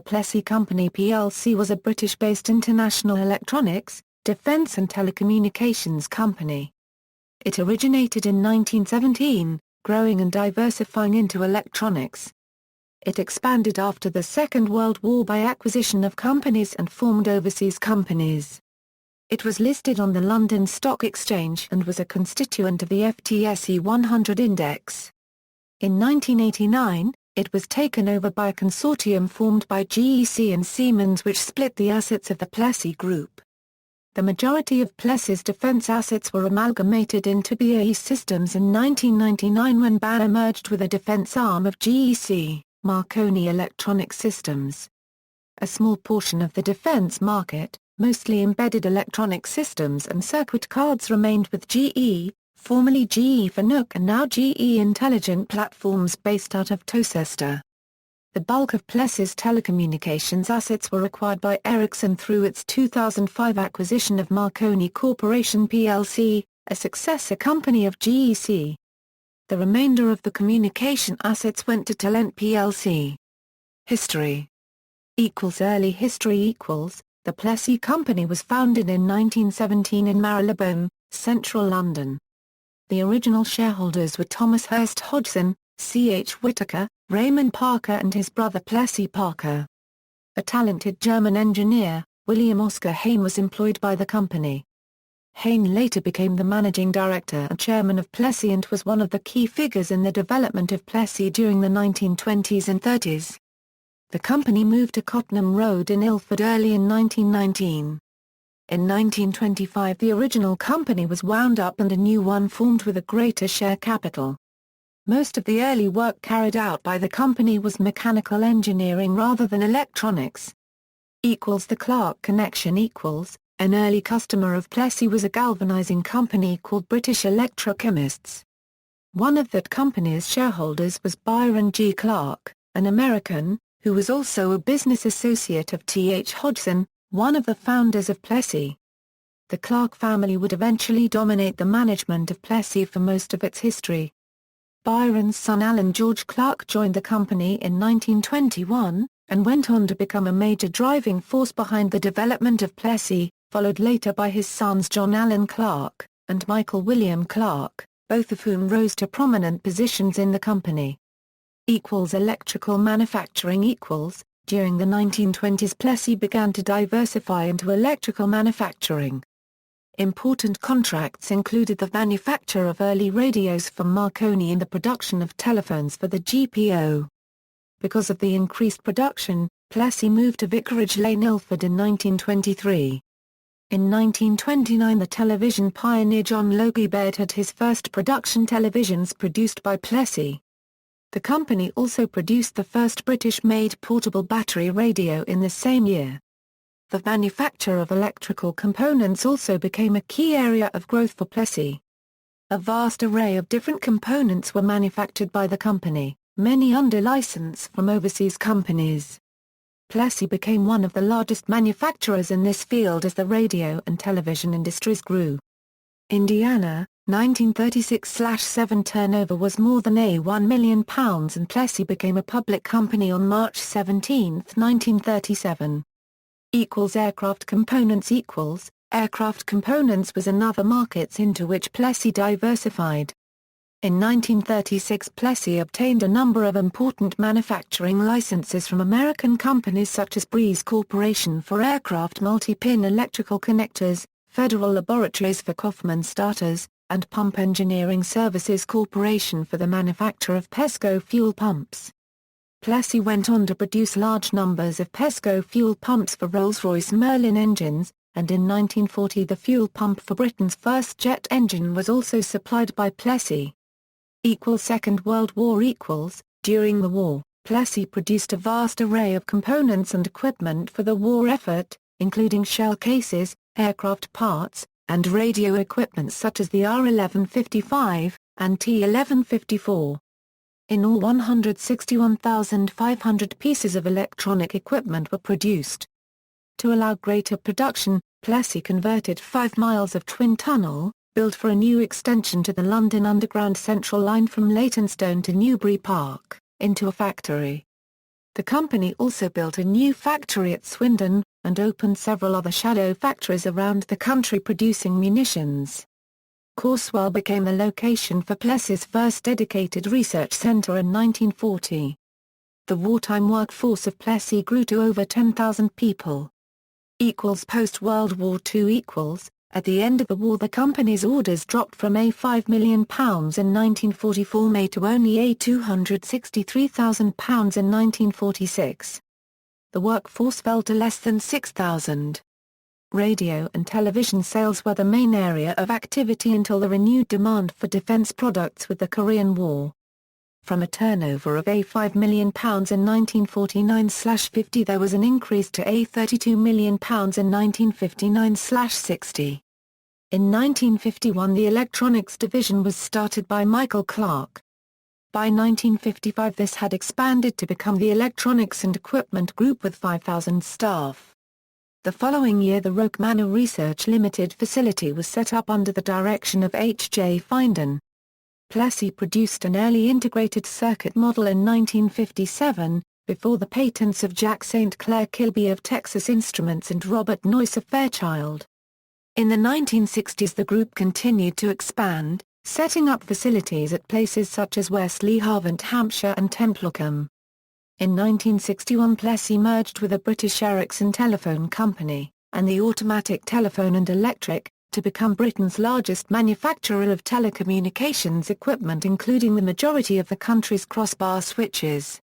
Plessey Company plc was a British-based international electronics, defence and telecommunications company. It originated in 1917, growing and diversifying into electronics. It expanded after the Second World War by acquisition of companies and formed overseas companies. It was listed on the London Stock Exchange and was a constituent of the FTSE 100 index. In 1989, it was taken over by a consortium formed by GEC and Siemens, which split the assets of the Plessey Group. The majority of Plessey's defence assets were amalgamated into BAE Systems in 1999 when BAE merged with a defence arm of GEC, Marconi Electronic Systems. A small portion of the defence market, mostly embedded electronic systems and circuit cards, remained with GE, formerly GE Fanuc and now GE Intelligent Platforms based out of Towcester. The bulk of Plessey's telecommunications assets were acquired by Ericsson through its 2005 acquisition of Marconi Corporation plc, a successor company of GEC. The remainder of the communication assets went to Telent plc. History. Early history. The Plessey Company was founded in 1917 in Marylebone, central London. The original shareholders were Thomas Hurst Hodgson, C.H. Whittaker, Raymond Parker and his brother Plessey Parker. A talented German engineer, William Oscar Hayne, was employed by the company. Hayne later became the managing director and chairman of Plessey and was one of the key figures in the development of Plessey during the 1920s and 30s. The company moved to Cottenham Road in Ilford early in 1919. In 1925 the original company was wound up and a new one formed with a greater share capital. Most of the early work carried out by the company was mechanical engineering rather than electronics. The Clark connection. An early customer of Plessey was a galvanizing company called British Electrochemists. One of that company's shareholders was Byron G. Clark, an American, who was also a business associate of T.H. Hodgson, one of the founders of Plessey. The Clark family would eventually dominate the management of Plessey for most of its history. Byron's son Alan George Clark joined the company in 1921, and went on to become a major driving force behind the development of Plessey, followed later by his sons John Allen Clark, and Michael William Clark, both of whom rose to prominent positions in the company. Electrical manufacturing. During the 1920s Plessey began to diversify into electrical manufacturing. Important contracts included the manufacture of early radios from Marconi and the production of telephones for the GPO. Because of the increased production, Plessey moved to Vicarage Lane, Ilford in 1923. In 1929 the television pioneer John Logie Baird had his first production televisions produced by Plessey. The company also produced the first British-made portable battery radio in the same year. The manufacture of electrical components also became a key area of growth for Plessey. A vast array of different components were manufactured by the company, many under license from overseas companies. Plessey became one of the largest manufacturers in this field as the radio and television industries grew. Indiana, 1936/7 turnover was more than £1 million and Plessey became a public company on March 17, 1937. Aircraft components. Aircraft components was another market into which Plessey diversified. In 1936 Plessey obtained a number of important manufacturing licenses from American companies such as Breeze Corporation for aircraft multi-pin electrical connectors, Federal Laboratories for Kaufman starters, and Pump Engineering Services Corporation for the manufacture of Pesco fuel pumps. Plessey went on to produce large numbers of Pesco fuel pumps for Rolls-Royce Merlin engines, and in 1940 the fuel pump for Britain's first jet engine was also supplied by Plessey. Second World War. During the war, Plessey produced a vast array of components and equipment for the war effort, including shell cases, aircraft parts, and radio equipment such as the R1155 and T1154. In all 161,500 pieces of electronic equipment were produced. To allow greater production, Plessey converted 5 miles of twin tunnel, built for a new extension to the London Underground Central Line from Leytonstone to Newbury Park, into a factory. The company also built a new factory at Swindon, and opened several other shadow factories around the country producing munitions. Carswell became the location for Plessey's first dedicated research centre in 1940. The wartime workforce of Plessey grew to over 10,000 people. Post-World War II. At the end of the war the company's orders dropped from £5 million in 1944 May to only £263,000 in 1946. The workforce fell to less than 6,000. Radio and television sales were the main area of activity until the renewed demand for defence products with the Korean War. From a turnover of £5 million in 1949/50 there was an increase to £32 million in 1959/60. In 1951 the electronics division was started by Michael Clark. By 1955 this had expanded to become the Electronics and Equipment Group with 5,000 staff. The following year the Roke Manor Research Limited facility was set up under the direction of H. J. Finden. Plessey produced an early integrated circuit model in 1957, before the patents of Jack St. Clair Kilby of Texas Instruments and Robert Noyce of Fairchild. In the 1960s the group continued to expand, setting up facilities at places such as Wesley Havant, Hampshire and Templecombe. In 1961 Plessey merged with the British Ericsson Telephone Company, and the Automatic Telephone and Electric, to become Britain's largest manufacturer of telecommunications equipment including the majority of the country's crossbar switches.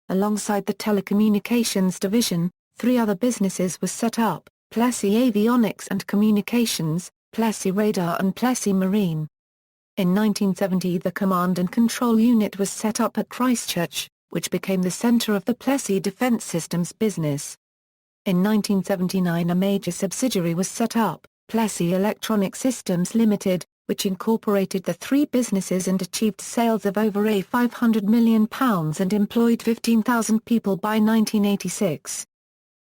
Alongside the telecommunications division, 3 other businesses were set up, Plessey Avionics and Communications, Plessey Radar and Plessey Marine. In 1970 the Command and Control Unit was set up at Christchurch, which became the centre of the Plessey Defence Systems business. In 1979 a major subsidiary was set up, Plessey Electronic Systems Limited, which incorporated the 3 businesses and achieved sales of over £500 million and employed 15,000 people by 1986.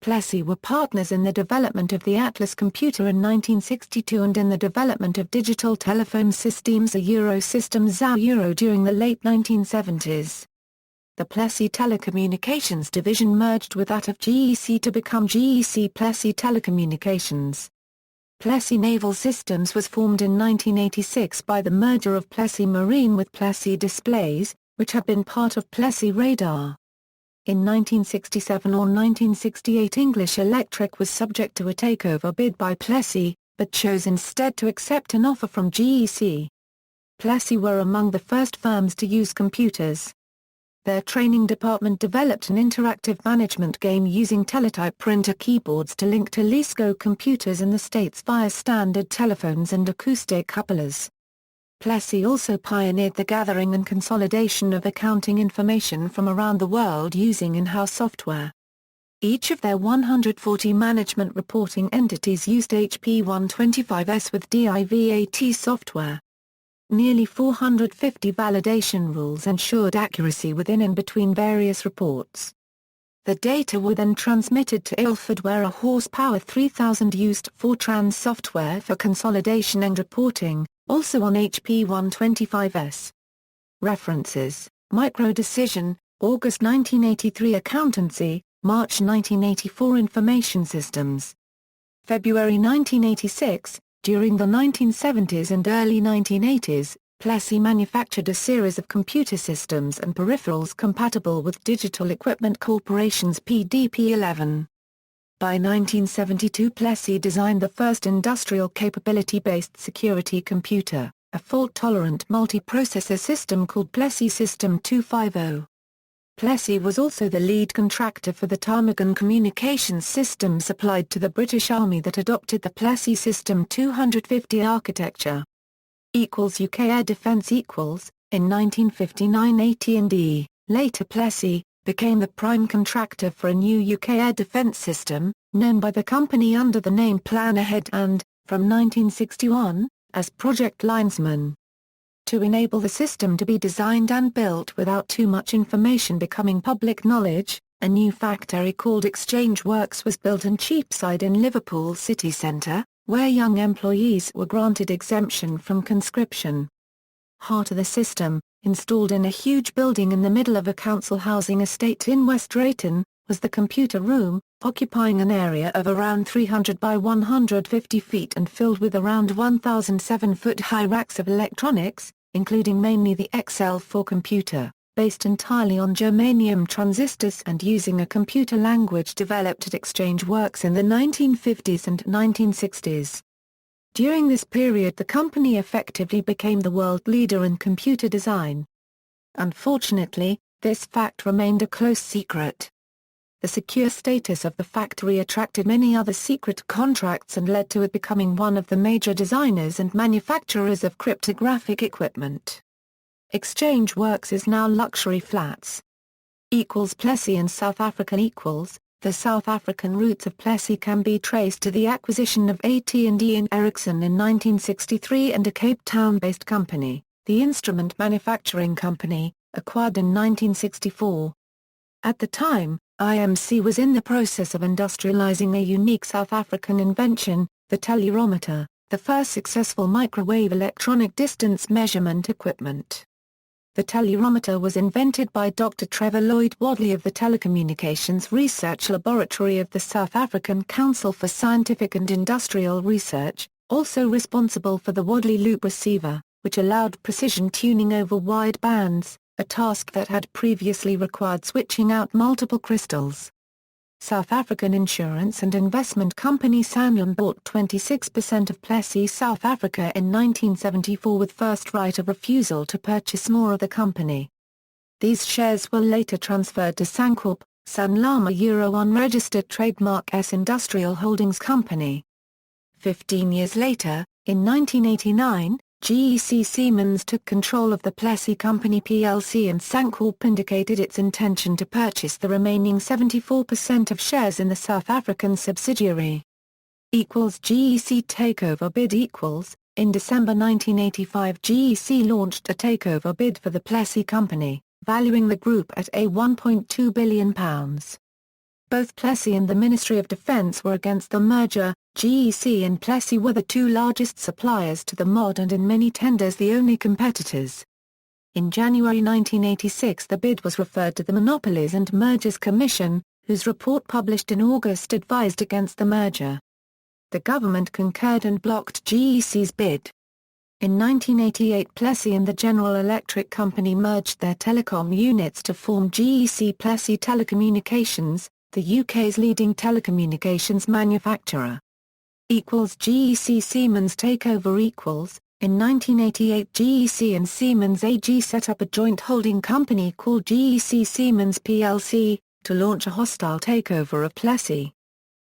Plessey were partners in the development of the Atlas computer in 1962 and in the development of digital telephone systems Eurosystems Euro during the late 1970s. The Plessey Telecommunications division merged with that of GEC to become GEC Plessey Telecommunications. Plessey Naval Systems was formed in 1986 by the merger of Plessey Marine with Plessey Displays, which had been part of Plessey Radar. In 1967 or 1968 English Electric was subject to a takeover bid by Plessey, but chose instead to accept an offer from GEC. Plessey were among the first firms to use computers. Their training department developed an interactive management game using teletype printer keyboards to link to Lisco computers in the States via standard telephones and acoustic couplers. Plessey also pioneered the gathering and consolidation of accounting information from around the world using in-house software. Each of their 140 management reporting entities used HP 125S with DIVAT software. Nearly 450 validation rules ensured accuracy within and between various reports. The data were then transmitted to Ilford where a horsepower 3000 used Fortran software for consolidation and reporting, also on HP 125S. References: Micro Decision, August 1983 Accountancy, March 1984 Information Systems. February 1986, during the 1970s and early 1980s, Plessey manufactured a series of computer systems and peripherals compatible with Digital Equipment Corporation's PDP-11. By 1972 Plessey designed the first industrial capability-based security computer, a fault-tolerant multiprocessor system called Plessey System 250. Plessey was also the lead contractor for the Ptarmigan communications system supplied to the British Army that adopted the Plessey System 250 architecture. UK Air Defence In 1959 AT&E, later Plessey, became the prime contractor for a new UK air defence system, known by the company under the name Plan Ahead and, from 1961, as Project Linesman. To enable the system to be designed and built without too much information becoming public knowledge, a new factory called Exchange Works was built in Cheapside in Liverpool city centre, where young employees were granted exemption from conscription. Heart of the system, installed in a huge building in the middle of a council housing estate in West Drayton, was the computer room, occupying an area of around 300 by 150 feet and filled with around 1,000 7-foot-high racks of electronics, including mainly the XL4 computer, based entirely on germanium transistors and using a computer language developed at Exchange Works in the 1950s and 1960s. During this period the company effectively became the world leader in computer design. Unfortunately, this fact remained a close secret. The secure status of the factory attracted many other secret contracts and led to it becoming one of the major designers and manufacturers of cryptographic equipment. Exchange Works is now luxury flats. Plessey and South African The South African roots of Plessey can be traced to the acquisition of AT&T and Ericsson in 1963 and a Cape Town-based company, the Instrument Manufacturing Company, acquired in 1964. At the time, IMC was in the process of industrializing a unique South African invention, the teleurometer, the first successful microwave electronic distance measurement equipment. The teleurometer was invented by Dr. Trevor Lloyd Wadley of the Telecommunications Research Laboratory of the South African Council for Scientific and Industrial Research, also responsible for the Wadley loop receiver, which allowed precision tuning over wide bands, a task that had previously required switching out multiple crystals. South African insurance and investment company Sanlam bought 26% of Plessey South Africa in 1974 with first right of refusal to purchase more of the company. These shares were later transferred to Sancorp, Sanlam, a unregistered trademark S Industrial Holdings Company. 15 years later, in 1989, GEC Siemens took control of the Plessey Company plc and Sancorp indicated its intention to purchase the remaining 74% of shares in the South African subsidiary. GEC takeover bid In December 1985 GEC launched a takeover bid for the Plessey Company, valuing the group at £1.2 billion. Both Plessey and the Ministry of Defence were against the merger. GEC and Plessey were the two largest suppliers to the MOD and in many tenders the only competitors. In January 1986 the bid was referred to the Monopolies and Mergers Commission, whose report published in August advised against the merger. The government concurred and blocked GEC's bid. In 1988 Plessey and the General Electric Company merged their telecom units to form GEC Plessey Telecommunications, the UK's leading telecommunications manufacturer. GEC Siemens takeover In 1988 GEC and Siemens AG set up a joint holding company called GEC Siemens plc, to launch a hostile takeover of Plessey.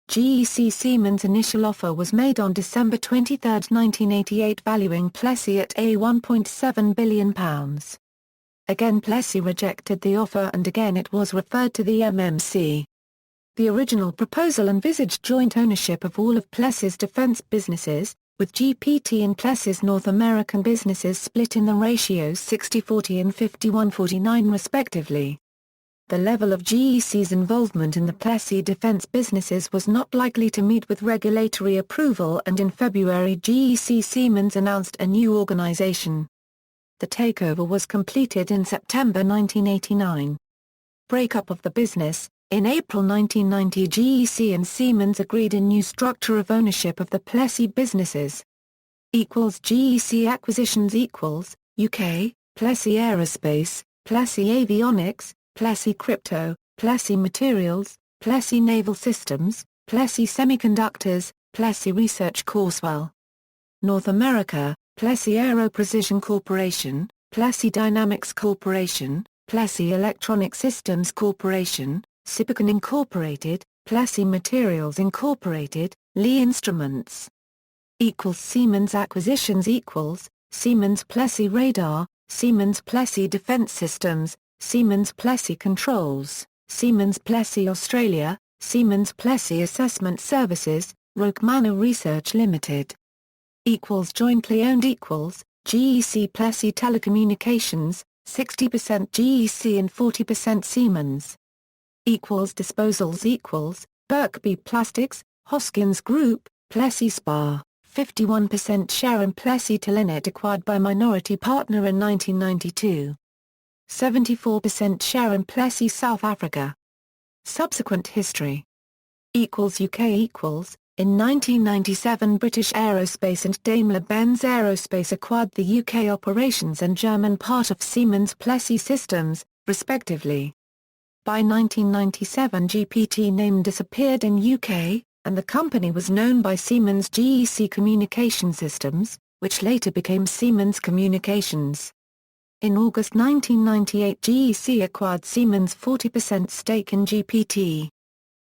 GEC Siemens' initial offer was made on December 23, 1988 valuing Plessey at £1.7 billion. Again Plessey rejected the offer and again it was referred to the MMC. The original proposal envisaged joint ownership of all of Plessey's defense businesses, with GPT and Plessey's North American businesses split in the ratios 60-40 and 51-49 respectively. The level of GEC's involvement in the Plessey defense businesses was not likely to meet with regulatory approval and in February GEC Siemens announced a new organization. The takeover was completed in September 1989. Breakup of the business. In April 1990 GEC and Siemens agreed a new structure of ownership of the Plessey businesses. GEC acquisitions UK, Plessey Aerospace, Plessey Avionics, Plessey Crypto, Plessey Materials, Plessey Naval Systems, Plessey Semiconductors, Plessey Research Coursewell. North America, Plessey Aero Precision Corporation, Plessey Dynamics Corporation, Plessey Electronic Systems Corporation, Sipicon Incorporated, Plessey Materials Incorporated, Lee Instruments. Siemens acquisitions Siemens Plessey Radar, Siemens Plessey Defence Systems, Siemens Plessey Controls, Siemens Plessey Australia, Siemens Plessey Assessment Services, Roke Manor Research Limited. Jointly owned GEC Plessey Telecommunications, 60% GEC and 40% Siemens. Disposals Birkby Plastics, Hoskins Group, Plessey Spa, 51% share in Plessey Telenet acquired by minority partner in 1992. 74% share in Plessey South Africa. Subsequent history. UK In 1997 British Aerospace and Daimler-Benz Aerospace acquired the UK operations and German part of Siemens Plessey Systems, respectively. By 1997 GPT name disappeared in UK, and the company was known by Siemens GEC Communication Systems, which later became Siemens Communications. In August 1998 GEC acquired Siemens' 40% stake in GPT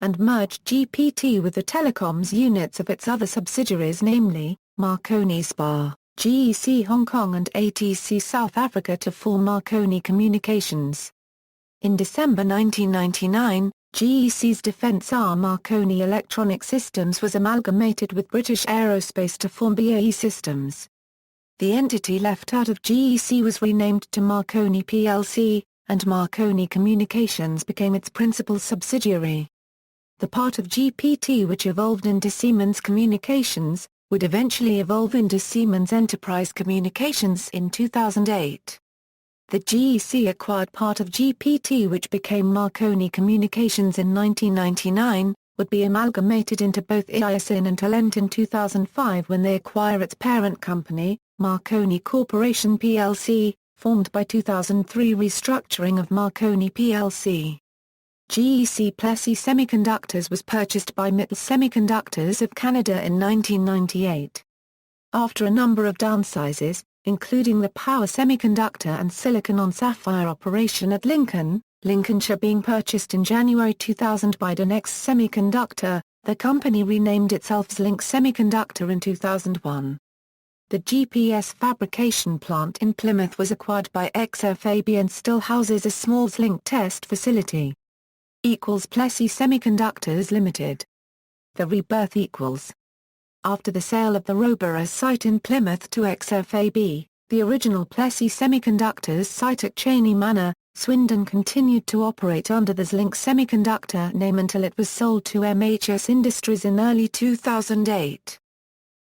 and merged GPT with the telecoms units of its other subsidiaries, namely, Marconi SPA, GEC Hong Kong and ATC South Africa, to form Marconi Communications. In December 1999, GEC's defence arm Marconi Electronic Systems was amalgamated with British Aerospace to form BAE Systems. The entity left out of GEC was renamed to Marconi plc, and Marconi Communications became its principal subsidiary. The part of GPT which evolved into Siemens Communications, would eventually evolve into Siemens Enterprise Communications in 2008. The GEC acquired part of GPT which became Marconi Communications in 1999, would be amalgamated into both IASIN and Talent in 2005 when they acquire its parent company, Marconi Corporation plc, formed by 2003 restructuring of Marconi plc. GEC Plessey Semiconductors was purchased by Mittal Semiconductors of Canada in 1998. After a number of downsizes, including the power semiconductor and silicon-on-sapphire operation at Lincoln, Lincolnshire being purchased in January 2000 by Donex Semiconductor, the company renamed itself as Link Semiconductor in 2001. The GPS fabrication plant in Plymouth was acquired by XFAB and still houses a small Link test facility. Plessey Semiconductors Limited. The Rebirth After the sale of the Rebirth site in Plymouth to XFAB, the original Plessey Semiconductors site at Cheney Manor, Swindon continued to operate under the Link Semiconductor name until it was sold to MHS Industries in early 2008.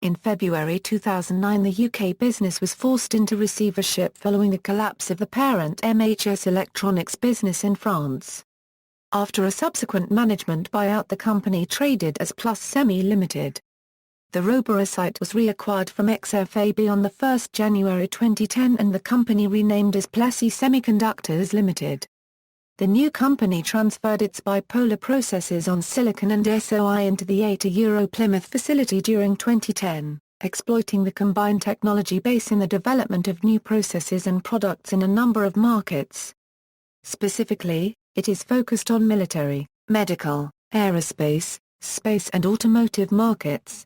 In February 2009 the UK business was forced into receivership following the collapse of the parent MHS Electronics business in France. After a subsequent management buyout the company traded as Plus Semi Limited. The Rebirth site was reacquired from XFAB on 1 January 2010 and the company renamed as Plessey Semiconductors Limited. The new company transferred its bipolar processes on silicon and SOI into the €80 Plymouth facility during 2010, exploiting the combined technology base in the development of new processes and products in a number of markets. Specifically, it is focused on military, medical, aerospace, space and automotive markets.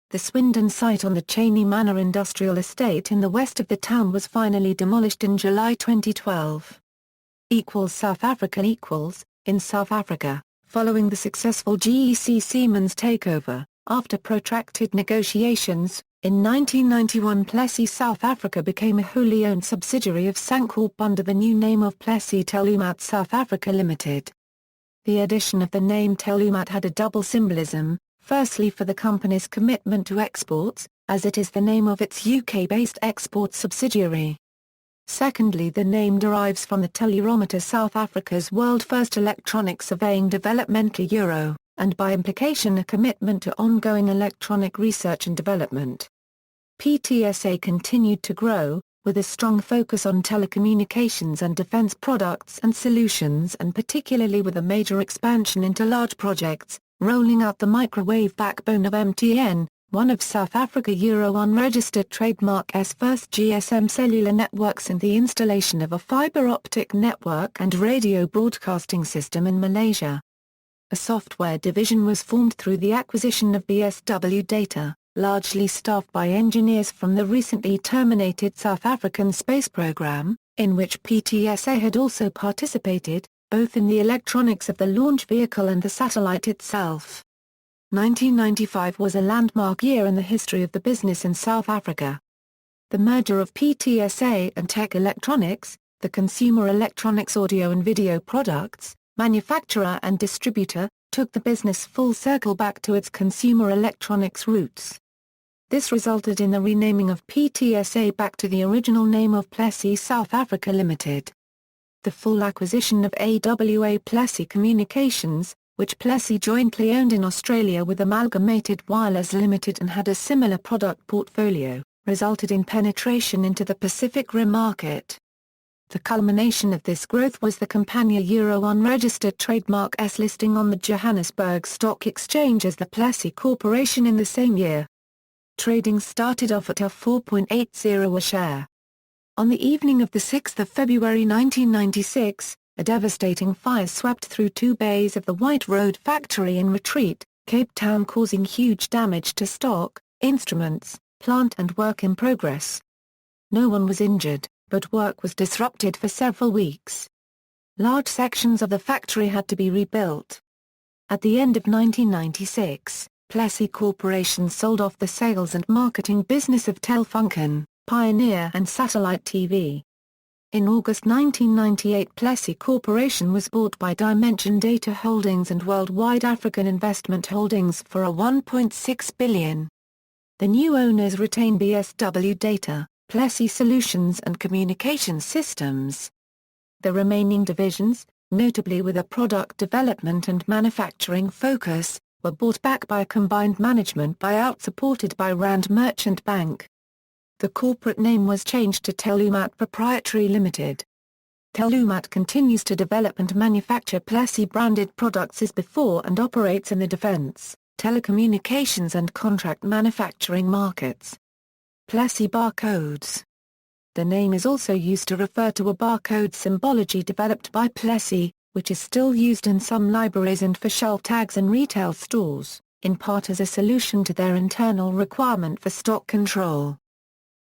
The Swindon site on the Cheney Manor industrial estate in the west of the town was finally demolished in July 2012. South Africa In South Africa, following the successful GEC Siemens takeover, after protracted negotiations, in 1991 Plessey South Africa became a wholly owned subsidiary of Sancorp under the new name of Plessey Telumat South Africa Limited. The addition of the name Telumat had a double symbolism, firstly for the company's commitment to exports, as it is the name of its UK-based export subsidiary. Secondly, the name derives from the Telerometer South Africa's world-first electronic surveying developmental euro, and by implication a commitment to ongoing electronic research and development. PTSA continued to grow, with a strong focus on telecommunications and defence products and solutions and particularly with a major expansion into large projects, rolling out the microwave backbone of MTN, one of South Africa Euro unregistered trademark's first GSM cellular networks, and the installation of a fibre optic network and radio broadcasting system in Malaysia. A software division was formed through the acquisition of BSW Data, largely staffed by engineers from the recently terminated South African space program, in which PTSA had also participated, both in the electronics of the launch vehicle and the satellite itself. 1995 was a landmark year in the history of the business in South Africa. The merger of PTSA and Tech Electronics, the consumer electronics audio and video products, manufacturer and distributor, took the business full circle back to its consumer electronics roots. This resulted in the renaming of PTSA back to the original name of Plessey South Africa Limited. The full acquisition of AWA Plessey Communications, which Plessey jointly owned in Australia with Amalgamated Wireless Limited and had a similar product portfolio, resulted in penetration into the Pacific Rim market. The culmination of this growth was the Campania Euro unregistered trademark S listing on the Johannesburg Stock Exchange as the Plessey Corporation in the same year. Trading started off at a 4.80 a share. On the evening of 6 February 1996, a devastating fire swept through two bays of the White Road factory in Retreat, Cape Town, causing huge damage to stock, instruments, plant and work in progress. No one was injured, but work was disrupted for several weeks. Large sections of the factory had to be rebuilt. At the end of 1996, Plessey Corporation sold off the sales and marketing business of Telefunken, Pioneer and Satellite TV. In August 1998, Plessey Corporation was bought by Dimension Data Holdings and Worldwide African Investment Holdings for a $1.6 billion. The new owners retain BSW Data, Plessey Solutions and Communications Systems. The remaining divisions, notably with a product development and manufacturing focus, were bought back by a combined management buyout supported by Rand Merchant Bank. The corporate name was changed to Telumat Proprietary Limited. Telumat continues to develop and manufacture Plessey-branded products as before and operates in the defense, telecommunications and contract manufacturing markets. Plessey Barcodes. The name is also used to refer to a barcode symbology developed by Plessey, which is still used in some libraries and for shelf tags in retail stores, in part as a solution to their internal requirement for stock control.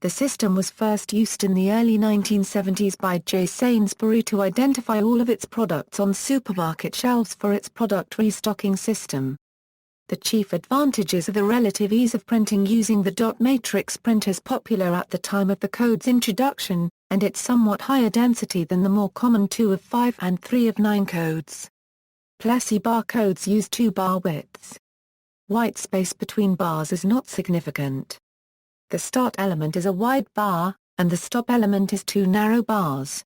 The system was first used in the early 1970s by J. Sainsbury to identify all of its products on supermarket shelves for its product restocking system. The chief advantages are the relative ease of printing using the dot matrix printers popular at the time of the code's introduction, and its somewhat higher density than the more common 2 of 5 and 3 of 9 codes. Plessey barcodes use 2 bar widths. White space between bars is not significant. The start element is a wide bar, and the stop element is 2 narrow bars.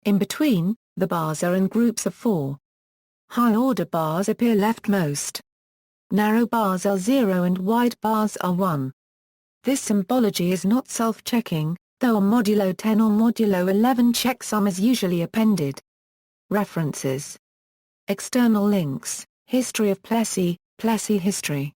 In between, the bars are in groups of 4. High-order bars appear leftmost. Narrow bars are 0 and wide bars are 1. This symbology is not self-checking, though a modulo 10 or modulo 11 checksum is usually appended. References. External links: History of Plessey, Plessey History.